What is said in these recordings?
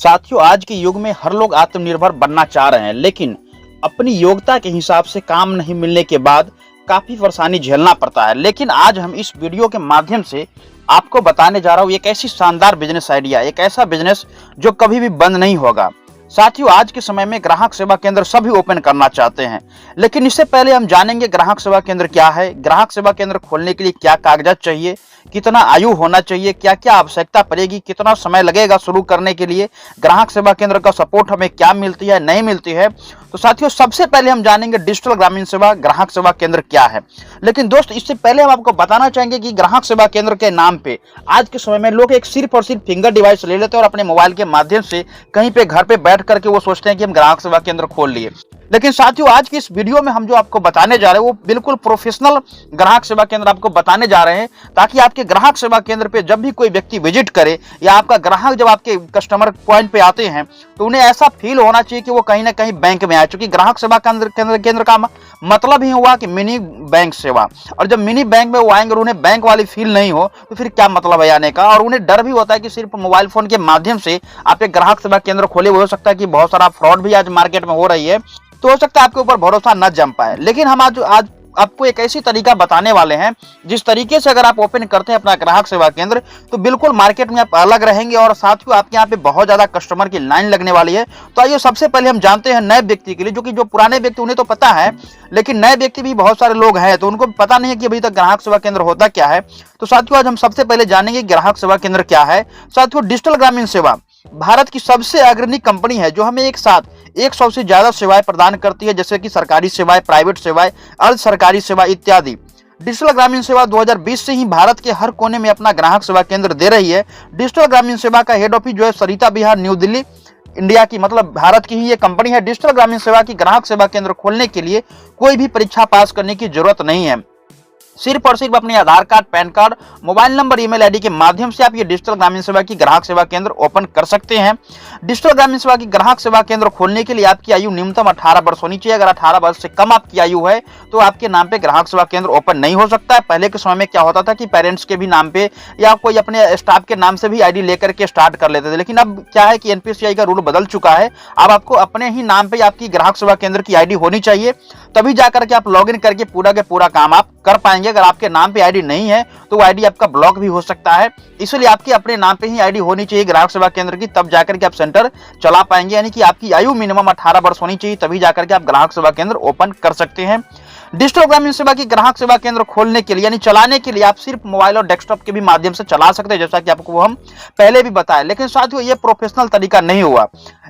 साथियों, आज के युग में हर लोग आत्मनिर्भर बनना चाह रहे हैं, लेकिन अपनी योग्यता के हिसाब से काम नहीं मिलने के बाद काफी परेशानी झेलना पड़ता है। लेकिन आज हम इस वीडियो के माध्यम से आपको बताने जा रहा हूँ एक ऐसी शानदार बिजनेस आइडिया, एक ऐसा बिजनेस जो कभी भी बंद नहीं होगा। साथियों, आज के समय में ग्राहक सेवा केंद्र सभी ओपन करना चाहते हैं, लेकिन इससे पहले हम जानेंगे ग्राहक सेवा केंद्र क्या है, ग्राहक सेवा केंद्र खोलने के लिए क्या कागजात चाहिए, कितना आयु होना चाहिए, क्या क्या आवश्यकता पड़ेगी, कितना समय लगेगा शुरू करने के लिए, ग्राहक सेवा केंद्र का सपोर्ट हमें क्या मिलती है नहीं मिलती है। तो साथियों, सबसे पहले हम जानेंगे डिजिटल ग्रामीण सेवा ग्राहक सेवा केंद्र क्या है। लेकिन दोस्त, इससे पहले हम आपको बताना चाहेंगे कि ग्राहक सेवा केंद्र के नाम पे आज के समय में लोग एक सिर्फ और सिर्फ फिंगर डिवाइस ले लेते हैं और अपने मोबाइल के माध्यम से कहीं पे घर पे बैठ करके वो सोचते हैं कि हम ग्राहक सेवा केंद्र खोल लिए। लेकिन साथियों, आज की इस वीडियो में हम जो आपको बताने जा रहे हैं वो बिल्कुल प्रोफेशनल ग्राहक सेवा केंद्र आपको बताने जा रहे हैं, ताकि आपके ग्राहक सेवा केंद्र पे जब भी कोई व्यक्ति विजिट करे या आपका ग्राहक जब आपके कस्टमर पॉइंट पे आते हैं तो उन्हें ऐसा फील होना चाहिए कि वो कहीं ना कहीं बैंक में आए। चूंकि ग्राहक सेवा केंद्र का मतलब ही हुआ कि मिनी बैंक सेवा, और जब मिनी बैंक में वो आएंगे और उन्हें बैंक वाली फील नहीं हो तो फिर क्या मतलब है आने का। और उन्हें डर भी होता है कि सिर्फ मोबाइल फोन के माध्यम से आप एक ग्राहक सेवा केंद्र खोले, हो सकता है कि बहुत सारा फ्रॉड भी आज मार्केट में हो रही है, तो हो सकता है आपके ऊपर भरोसा न जम पाए। लेकिन हम आज आपको एक ऐसी तरीका बताने वाले हैं जिस तरीके से अगर आप ओपन करते हैं अपना ग्राहक सेवा केंद्र तो बिल्कुल मार्केट में आप अलग रहेंगे, और साथियों आपके यहाँ पे बहुत ज्यादा कस्टमर की लाइन लगने वाली है। तो आइए सबसे पहले हम जानते हैं नए व्यक्ति के लिए, जो पुराने व्यक्ति उन्हें तो पता है, लेकिन नए व्यक्ति भी बहुत सारे लोग हैं तो उनको पता नहीं है कि अभी तक ग्राहक सेवा केंद्र होता क्या है। तो साथियों, आज हम सबसे पहले जानेंगे ग्राहक सेवा केंद्र क्या है। साथियों, डिजिटल ग्रामीण सेवा भारत की सबसे अग्रणी कंपनी है जो हमें एक साथ 100 से ज्यादा सेवाएं प्रदान करती है, जैसे कि सरकारी सेवाएं, प्राइवेट सेवाएं, अर्ध सरकारी सेवा इत्यादि। डिजिटल ग्रामीण सेवा 2020 से ही भारत के हर कोने में अपना ग्राहक सेवा केंद्र दे रही है। डिजिटल ग्रामीण सेवा का हेड ऑफिस जो है सरिता विहार, न्यू दिल्ली, इंडिया की, मतलब भारत की ही ये कंपनी है। डिजिटल ग्रामीण सेवा की ग्राहक सेवा केंद्र खोलने के लिए कोई भी परीक्षा पास करने की जरूरत नहीं है। सिर्फ और सिर्फ अपने Aadhaar card, PAN card, mobile number, email ID के माध्यम से आप ये डिजिटल ग्रामीण सेवा की ग्राहक सेवा केंद्र ओपन कर सकते हैं। डिजिटल ग्रामीण सेवा की ग्राहक सेवा केंद्र खोलने के लिए आपकी आयु न्यूनतम 18 वर्ष होनी चाहिए। अगर 18 वर्ष से कम आपकी आयु है तो आपके नाम पे ग्राहक सेवा केंद्र ओपन नहीं हो सकता है। पहले के समय में क्या होता था कि पेरेंट्स के भी नाम पे या कोई अपने स्टाफ के नाम से भी आईडी लेकर के स्टार्ट कर लेते थे, लेकिन अब क्या है कि एनपीसीआई का रूल बदल चुका है। अब आपको अपने ही नाम पे आपकी ग्राहक सेवा केंद्र की आईडी होनी चाहिए, तभी जाकर के आप लॉगिन करके पूरा के पूरा काम आप कर पाएंगे। अगर आपके नाम पे आईडी नहीं है तो वो आईडी आपका ब्लॉक भी हो सकता है, इसलिए आपके अपने नाम पे ही आईडी होनी चाहिए ग्राहक सेवा केंद्र की, तब जाकर के आप सेंटर चला पाएंगे। यानी कि आपकी आयु मिनिमम 18 वर्ष होनी चाहिए, तभी जाकर के आप ग्राहक सेवा केंद्र ओपन कर सकते हैं। डिजिटल ग्रामीण सेवा की ग्राहक सेवा केंद्र खोलने के लिए यानी चलाने के लिए आप सिर्फ मोबाइल और डेस्कटॉप के भी माध्यम से चला सकते हैं, जैसा कि आपको हम पहले भी बताया। लेकिन साथियों, ये प्रोफेशनल तरीका नहीं हुआ।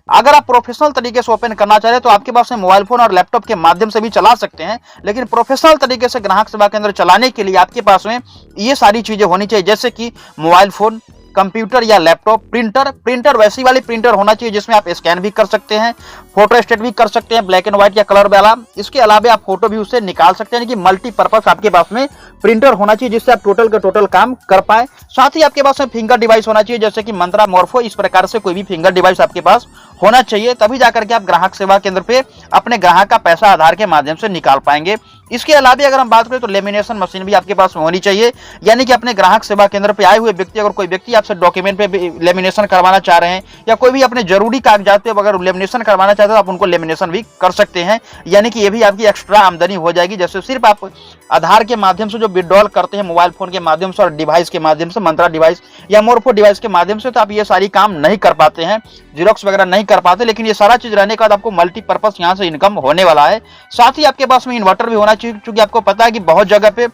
अगर आप प्रोफेशनल तरीके से ओपन करना चाह रहे हैं तो आपके पास में मोबाइल फोन और लैपटॉप के माध्यम से भी चला सकते हैं, लेकिन प्रोफेशनल तरीके से ग्राहक सेवा केंद्र चलाने के लिए आपके पास में ये सारी चीजें होनी चाहिए, जैसे कि मोबाइल फोन, कंप्यूटर या लैपटॉप, प्रिंटर वैसी वाली प्रिंटर होना चाहिए जिसमें आप स्कैन भी कर सकते हैं, फोटो स्टेट भी कर सकते हैं, ब्लैक एंड व्हाइट या कलर वाला। इसके अलावा आप फोटो भी उससे निकाल सकते हैं कि मल्टीपर्पज आपके पास में प्रिंटर होना चाहिए जिससे आप टोटल का टोटल काम कर पाए। साथ ही आपके पास में फिंगर डिवाइस होना चाहिए, जैसे कि मंत्रा, मोर्फो, इस प्रकार से कोई भी फिंगर डिवाइस आपके पास होना चाहिए, तभी जाकर के आप ग्राहक सेवा केंद्र पे अपने ग्राहक का पैसा आधार के माध्यम से निकाल पाएंगे। इसके अलावा अगर हम बात करें तो लेमिनेशन मशीन भी आपके पास में होनी चाहिए, यानी कि अपने ग्राहक सेवा केंद्र पे आए हुए व्यक्ति, अगर कोई व्यक्ति आपसे डॉक्यूमेंट पे लेमिनेशन करवाना चाह रहे हैं या कोई भी अपने जरूरी कागजात पे अगर लेमिनेशन करवाना चाहते हैं तो आप उनको लेमिनेशन भी कर सकते हैं, यानी कि ये भी आपकी एक्स्ट्रा आमदनी हो जाएगी। जैसे सिर्फ आप आधार के माध्यम से जो विड्रॉल करते हैं मोबाइल फोन के माध्यम से और डिवाइस के माध्यम से, मंत्रा डिवाइस या मोरफो डिवाइस के माध्यम से, तो आप ये सारी काम नहीं कर पाते हैं, जीरोक्स वगैरह नहीं कर पाते। लेकिन ये सारा चीज रहने के बाद आपको मल्टीपर्पज यहाँ से इनकम होने वाला है। साथ ही आपके पास में इन्वर्टर भी होना चाहिए, क्योंकि आपको पता है कि बहुत जगह पे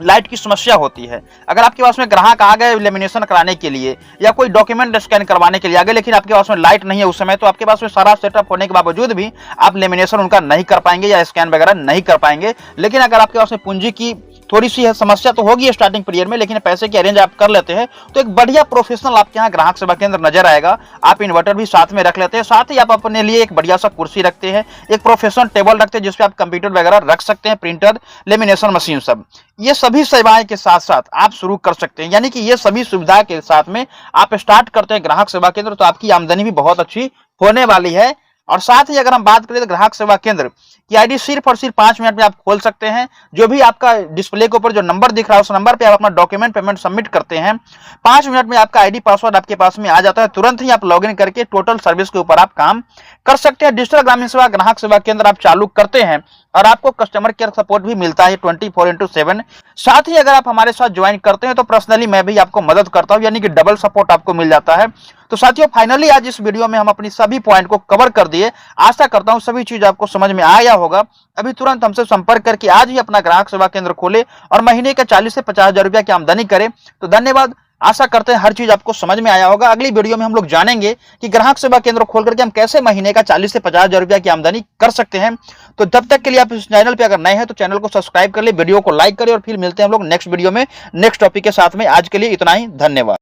लाइट की समस्या होती है। अगर आपके पास में ग्राहक आ गए लेमिनेशन कराने के लिए या कोई डॉक्यूमेंट स्कैन करवाने के लिए आ गए, लेकिन आपके पास में लाइट नहीं है उस समय, तो आपके पास में सारा सेटअप होने के बावजूद भी आप लेमिनेशन उनका नहीं कर पाएंगे या स्कैन वगैरह नहीं कर पाएंगे। लेकिन अगर आपके पास में पूंजी की थोड़ी सी समस्या तो होगी स्टार्टिंग पीरियड में, लेकिन पैसे की अरेंज आप कर लेते हैं तो एक बढ़िया प्रोफेशनल आपके यहाँ ग्राहक सेवा केंद्र नजर आएगा। आप इन्वर्टर भी साथ में रख लेते हैं, साथ ही आप अपने लिए एक बढ़िया सा कुर्सी रखते हैं, एक प्रोफेशनल टेबल रखते हैं जिसपे आप कंप्यूटर वगैरह रख सकते हैं, प्रिंटर, लेमिनेशन मशीन, सब ये सभी सेवाएं के साथ साथ आप शुरू कर सकते हैं। यानी कि ये सभी सुविधा के साथ में आप स्टार्ट करते हैं ग्राहक सेवा केंद्र तो आपकी आमदनी भी बहुत अच्छी होने वाली है। और साथ ही अगर हम बात करें तो ग्राहक सेवा केंद्र की आईडी सिर्फ और सिर्फ 5 मिनट में आप खोल सकते हैं। जो भी आपका डिस्प्ले के ऊपर जो नंबर दिख रहा है उस नंबर पे आप अपना डॉक्यूमेंट पेमेंट सबमिट करते हैं, 5 मिनट में आपका आईडी पासवर्ड आपके पास में आ जाता है। तुरंत ही आप लॉगिन करके टोटल सर्विस के ऊपर आप काम कर सकते हैं। डिजिटल ग्रामीण सेवा ग्राहक सेवा केंद्र आप चालू करते हैं और आपको कस्टमर केयर सपोर्ट भी मिलता है 24/7। साथ ही अगर आप हमारे साथ ज्वाइन करते हैं तो पर्सनली मैं भी आपको मदद करता हूं, यानी कि डबल सपोर्ट आपको मिल जाता है। तो साथियों, फाइनली आज इस वीडियो में हम अपनी सभी पॉइंट को कवर कर दिए। आशा करता हूं सभी चीज आपको समझ में आया होगा। अभी तुरंत हमसे संपर्क करके आज ही अपना ग्राहक सेवा केंद्र खोले और महीने का 40 से 50 हजार रुपया की आमदनी करें। तो धन्यवाद। आशा करते हैं हर चीज आपको समझ में आया होगा। अगली वीडियो में हम लोग जानेंगे कि ग्राहक सेवा केंद्र खोल करके हम कैसे महीने का 40 से 50 हजार रुपया की आमदनी कर सकते हैं। तो जब तक के लिए आप इस चैनल पे अगर नए हैं तो चैनल को सब्सक्राइब कर ले, वीडियो को लाइक करें और फिर मिलते हैं हम लोग नेक्स्ट वीडियो में नेक्स्ट टॉपिक के साथ में। आज के लिए इतना ही, धन्यवाद।